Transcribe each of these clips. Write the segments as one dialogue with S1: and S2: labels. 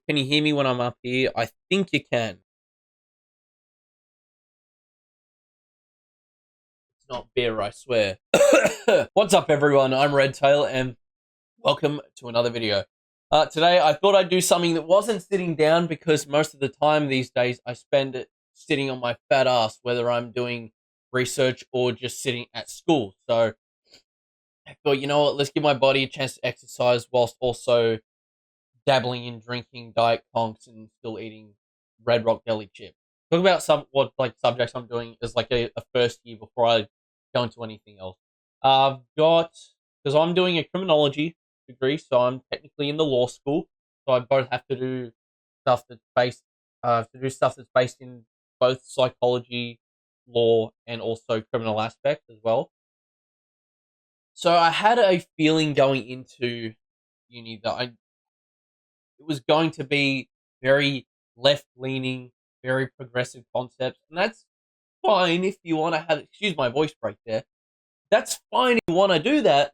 S1: Can you hear me when I'm up here? I think you can. It's not beer, I swear. What's up, everyone? I'm Redtail, and welcome to another video. Today, I thought I'd do something that wasn't sitting down because most of the time these days I spend it sitting on my fat ass, whether I'm doing research or just sitting at school. So I thought, you know what? Let's give my body a chance to exercise whilst also dabbling in drinking Diet Conks and still eating Red Rock Deli chips. Talk about what subjects I'm doing as like a first year before I go into anything else. I've got because I'm doing a criminology degree, so I'm technically in the law school. So I both have to do stuff that's based in both psychology, law, and also criminal aspects as well. So I had a feeling going into uni that it was going to be very left leaning, very progressive concepts, and that's fine if you want to have. Excuse my voice break there. That's fine if you want to do that,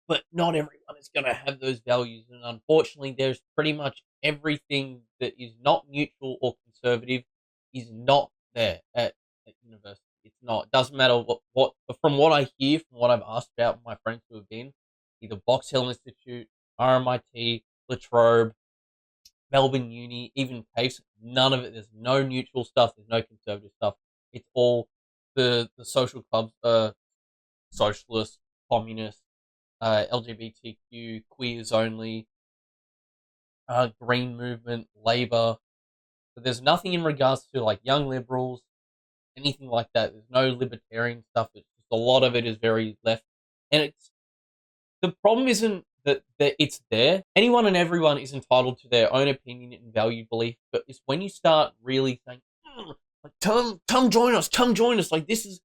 S1: but not everyone is going to have those values, and unfortunately, there's pretty much everything that is not neutral or conservative is not there at university. It's not. It doesn't matter what. From what I hear, from what I've asked about my friends who have been either Box Hill Institute, RMIT, Latrobe, Melbourne Uni, even Pace, none of it. There's no neutral stuff. There's no conservative stuff. It's all the social clubs, socialist, communist, LGBTQ, queers only, green movement, Labour. But there's nothing in regards to like young liberals, anything like that. There's no libertarian stuff. It's just a lot of it is very left, and it's the problem isn't that it's there. Anyone and everyone is entitled to their own opinion and value belief, but it's when you start really saying, like, come join us, come join us. Like this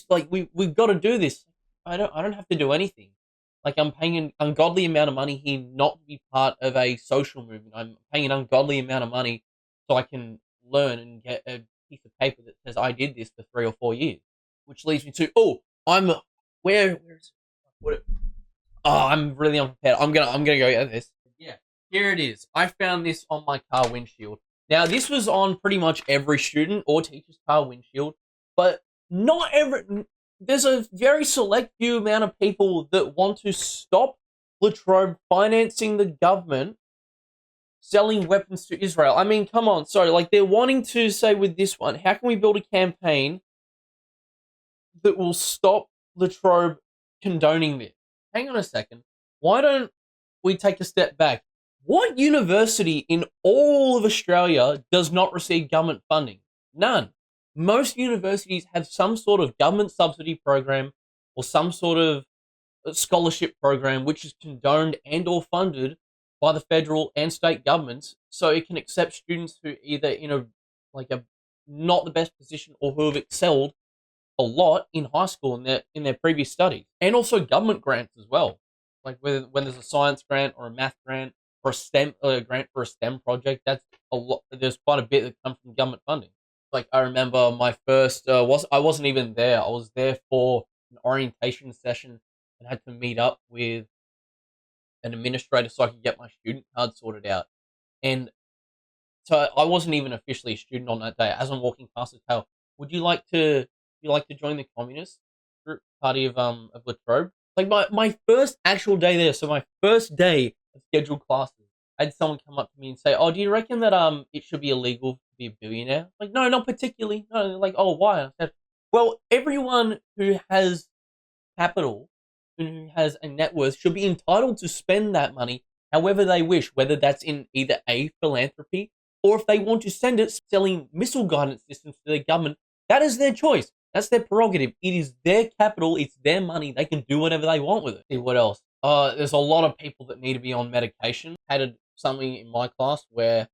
S1: like we've got to do this. I don't have to do anything. Like I'm paying an ungodly amount of money here not to be part of a social movement. I'm paying an ungodly amount of money so I can learn and get a piece of paper that says I did this for 3 or 4 years. Which leads me to I'm where is it? Oh, I'm really unprepared. I'm gonna go get this. Yeah, here it is. I found this on my car windshield. Now, this was on pretty much every student or teacher's car windshield, but not every. There's a very select few amount of people that want to stop Latrobe financing the government selling weapons to Israel. I mean, come on. Sorry, like they're wanting to say with this one, how can we build a campaign that will stop Latrobe condoning this? Hang on a second. Why don't we take a step back? What university in all of Australia does not receive government funding? None. Most universities have some sort of government subsidy program or some sort of scholarship program which is condoned and or funded by the federal and state governments, so it can accept students who either in a not the best position or who have excelled a lot in high school in their previous studies, and also government grants as well. Like when there's a science grant or a math grant or a STEM grant for a STEM project, that's a lot. There's quite a bit that comes from government funding. Like I remember my first I wasn't even there. I was there for an orientation session and had to meet up with an administrator so I could get my student card sorted out. And so I wasn't even officially a student on that day. As I'm walking past the tail, would you like to join the Communist group party of Latrobe? Like my first actual day there, so my first day of scheduled classes, I had someone come up to me and say, "Oh, do you reckon that it should be illegal to be a billionaire?" Like, no, not particularly. No, they're like, "Oh, why?" I said, "Well, everyone who has capital and who has a net worth should be entitled to spend that money however they wish, whether that's in either a philanthropy or if they want to send it selling missile guidance systems to the government. That is their choice. That's their prerogative. It is their capital. It's their money. They can do whatever they want with it." See what else? There's a lot of people that need to be on medication. Had something in my class where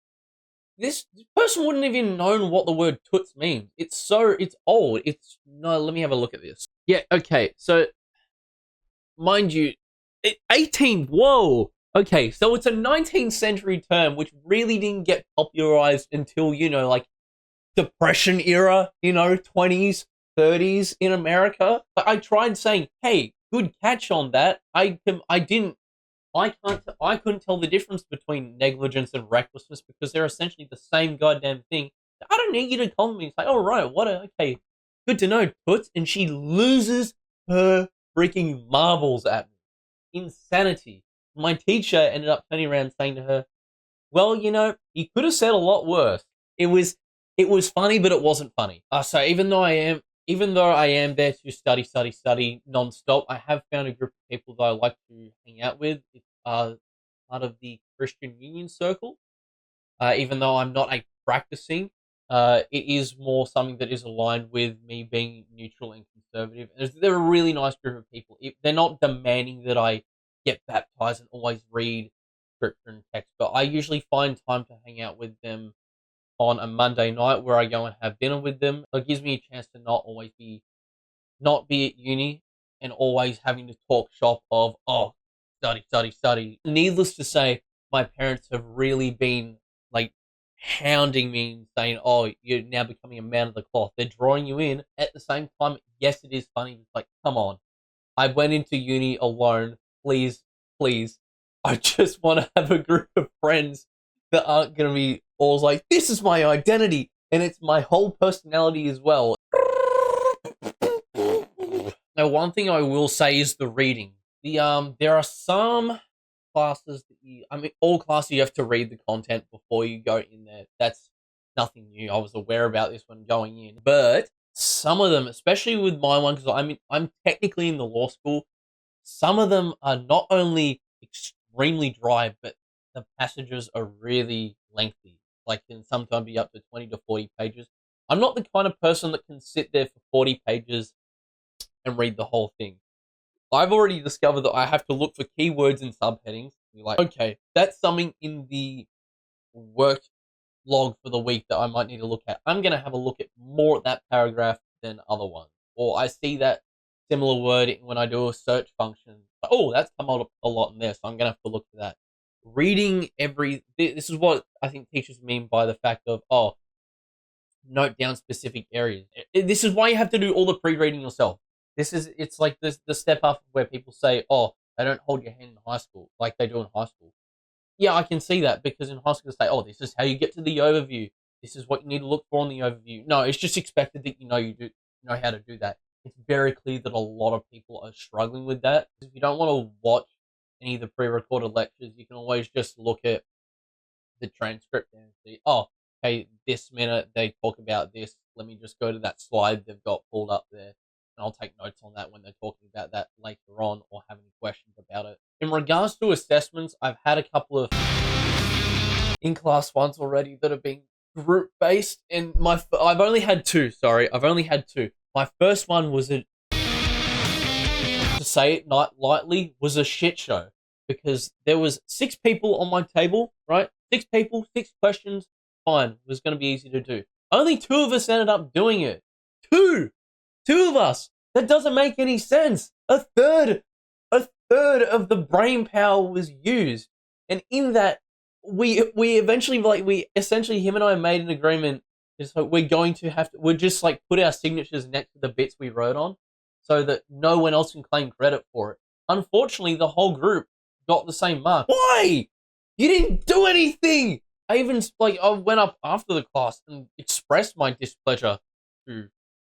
S1: this person wouldn't even known what the word toots means. It's old. It's no. Let me have a look at this. Yeah. Okay. So, mind you, 18. Whoa. Okay. So it's a 19th century term which really didn't get popularized until like Depression era, 20s, 30s in America. But I tried saying, "Hey, good catch on that." I didn't I couldn't tell the difference between negligence and recklessness because they're essentially the same goddamn thing. I don't need you to tell me. It's like, oh right, okay, good to know, Toots. And she loses her freaking marbles at me. Insanity. My teacher ended up turning around and saying to her, well, you could have said a lot worse. It was it was funny, but it wasn't funny. So even though I am there to study non-stop, I have found a group of people that I like to hang out with. It's part of the Christian Union Circle. Even though I'm not a practicing, it is more something that is aligned with me being neutral and conservative. They're a really nice group of people. They're not demanding that I get baptized and always read scripture and text, but I usually find time to hang out with them on a Monday night where I go and have dinner with them. So it gives me a chance to not be at uni and always having to talk shop of, oh, study, study, study. Needless to say, my parents have really been like hounding me and saying, oh, you're now becoming a man of the cloth. They're drawing you in. At the same time, yes, it is funny. It's like, come on. I went into uni alone. Please, please. I just want to have a group of friends that aren't going to be all like, this is my identity. And it's my whole personality as well. Now, one thing I will say is the reading. There are some classes all classes you have to read the content before you go in there. That's nothing new. I was aware about this when going in, but some of them, especially with my one, because I'm technically in the law school. Some of them are not only extremely dry, but the passages are really lengthy. Like can sometimes be up to 20 to 40 pages. I'm not the kind of person that can sit there for 40 pages and read the whole thing. I've already discovered that I have to look for keywords and subheadings. You're like, okay, that's something in the work log for the week that I might need to look at. I'm going to have a look at more at that paragraph than other ones. Or I see that similar word when I do a search function. Oh, that's come up a lot in there, so I'm going to have to look for that. Reading this is what I think teachers mean by the fact of, oh, note down specific areas. This is why you have to do all the pre-reading yourself. It's like the step up where people say, oh, they don't hold your hand in high school like they do in high school. Yeah, I can see that because in high school they say, oh, this is how you get to the overview. This is what you need to look for in the overview. No, it's just expected that you know how to do that. It's very clear that a lot of people are struggling with that. If you don't want to watch any of the pre-recorded lectures, you can always just look at the transcript and see, oh, hey, this minute they talk about this. Let me just go to that slide they've got pulled up there, and I'll take notes on that when they're talking about that later on or have any questions about it. In regards to assessments, I've had a couple of in-class ones already that have been group-based, and I've only had two. Sorry, I've only had two. My first one was to say it not lightly, was a shit show because there was 6 people on my table, right? 6 people, 6 questions. Fine, it was going to be easy to do. Only 2 of us ended up doing it. 2 of us. That doesn't make any sense. A third of the brain power was used, and in that, we eventually him and I made an agreement. It's like we're just like put our signatures next to the bits we wrote on, so that no one else can claim credit for it. Unfortunately, the whole group got the same mark. Why? You didn't do anything. I went up after the class and expressed my displeasure to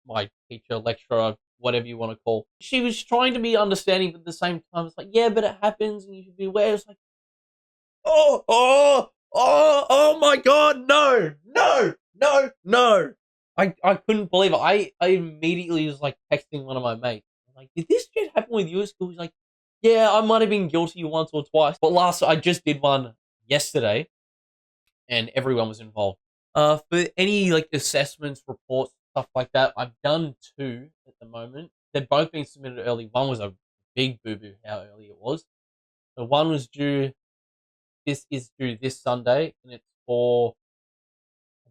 S1: my teacher, lecturer, whatever you want to call. She was trying to be understanding, but at the same time, it's like, yeah, but it happens, and you should be aware. It's like, oh my God, no. I couldn't believe it. I immediately was like texting one of my mates. I'm like, did this shit happen with you at school? He's like, yeah, I might have been guilty once or twice, but I just did one yesterday, and everyone was involved. For any like assessments, reports, stuff like that, I've done 2 at the moment. They've both been submitted early. One was a big boo boo how early it was. The one was due. This is due this Sunday, and it's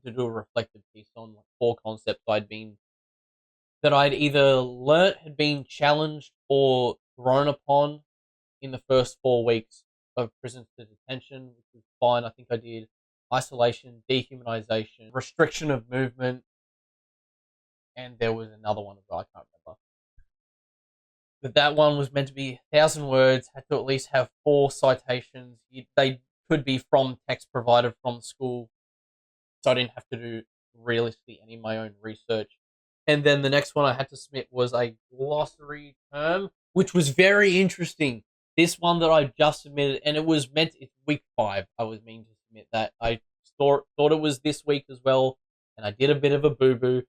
S1: to do a reflective piece on like 4 concepts that I'd either learnt, had been challenged, or thrown upon in the first 4 weeks of prison to detention, which was fine. I think I did isolation, dehumanization, restriction of movement, and there was another one that I can't remember. But that one was meant to be 1,000 words, had to at least have 4 citations. They could be from text provided from school, so I didn't have to do realistically any of my own research. And then the next one I had to submit was a glossary term, which was very interesting. This one that I just submitted, and it's week 5. I was meaning to submit that. I thought it was this week as well, and I did a bit of a boo boo.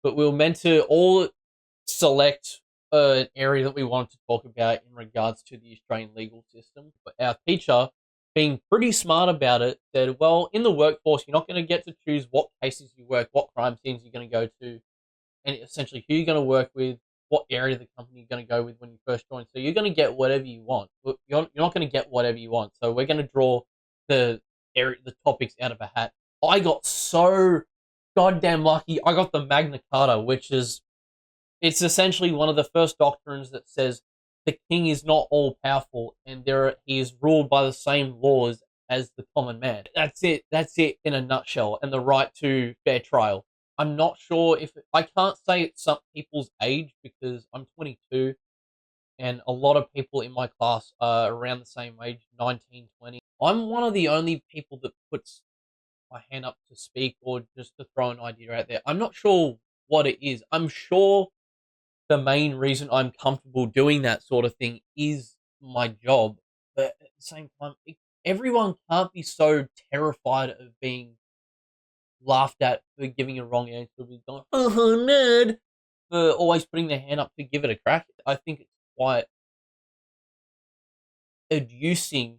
S1: But we were meant to all select an area that we wanted to talk about in regards to the Australian legal system. But our teacher, being pretty smart about it, said, well, in the workforce, you're not going to get to choose what cases you work, what crime scenes you're going to go to, and essentially who you're going to work with, what area of the company you're going to go with when you first join. So you're going to get whatever you want. But you're not going to get whatever you want. So we're going to draw the topics out of a hat. I got so goddamn lucky. I got the Magna Carta, it's essentially one of the first doctrines that says the king is not all powerful and he is ruled by the same laws as the common man. That's it. That's it in a nutshell. And the right to fair trial. I'm not sure I can't say it's some people's age because I'm 22 and a lot of people in my class are around the same age, 19, 20. I'm one of the only people that puts my hand up to speak or just to throw an idea out there. I'm not sure what it is. I'm sure the main reason I'm comfortable doing that sort of thing is my job. But at the same time, everyone can't be so terrified of being laughed at for giving a wrong answer, going, oh, nerd, for always putting their hand up to give it a crack. I think it's quite adducing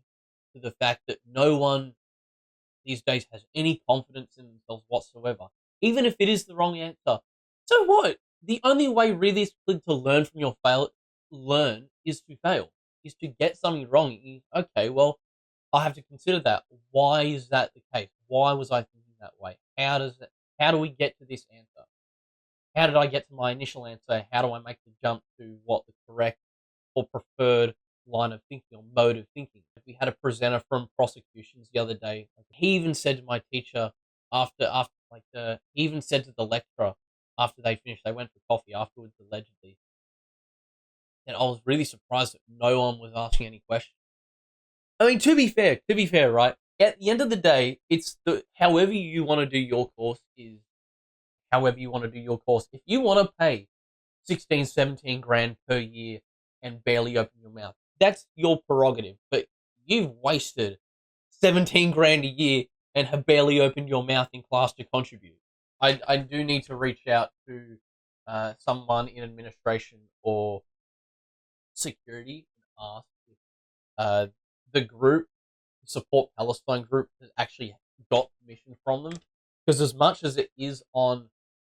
S1: to the fact that no one these days has any confidence in themselves whatsoever, even if it is the wrong answer. So what? The only way really to learn from your learn is to fail, is to get something wrong. Okay, well, I have to consider that. Why is that the case? Why was I thinking that way? How do we get to this answer? How did I get to my initial answer? How do I make the jump to what the correct or preferred line of thinking or mode of thinking? We had a presenter from prosecutions the other day. He even said to my teacher he even said to the lecturer after they finished, they went for coffee afterwards allegedly, and I was really surprised that no one was asking any questions. I mean, to be fair, right? At the end of the day, it's however you want to do your course is however you want to do your course. If you want to pay 16, 17 grand per year and barely open your mouth, that's your prerogative. But you've wasted 17 grand a year and have barely opened your mouth in class to contribute. I do need to reach out to someone in administration or security and ask if the group, the Support Palestine group, has actually got permission from them. Because as much as it is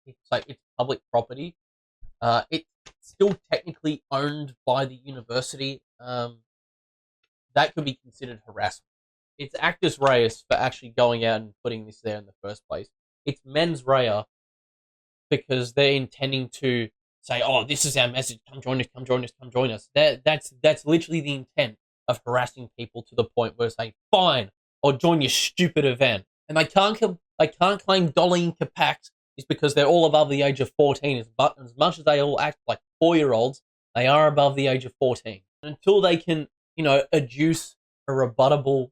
S1: it's public property, it's still technically owned by the university. That could be considered harassment. It's actus reus for actually going out and putting this there in the first place. It's mens rea because they're intending to say, "Oh, this is our message. Come join us. Come join us. Come join us." That's literally the intent of harassing people to the point where saying, "Fine, I'll join your stupid event." And they can't claim Dolly Capax is because they're all above the age of 14. As much as they all act like 4-year-olds, they are above the age of 14. And until they can, adduce a rebuttable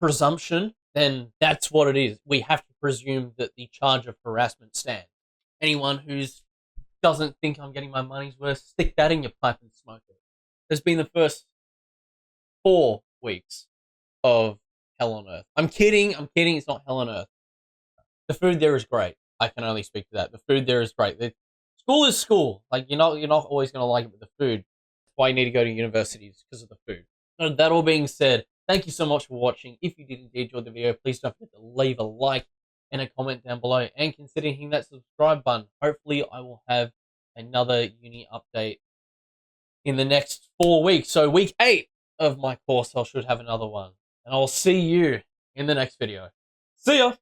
S1: presumption, then that's what it is. We have to presume that the charge of harassment stands. Anyone who doesn't think I'm getting my money's worth, stick that in your pipe and smoke it. There's been the first 4 weeks of hell on earth. I'm kidding. It's not hell on earth. The food there is great. I can only speak to that. The food there is great. School is school. Like you're not always going to like it with the food. That's why you need to go to universities, because of the food. So that all being said, thank you so much for watching. If you did indeed enjoy the video, please don't forget to leave a like and a comment down below, and consider hitting that subscribe button. Hopefully I will have another uni update in the next 4 weeks. So week 8 of my course, I should have another one. And I'll see you in the next video. See ya!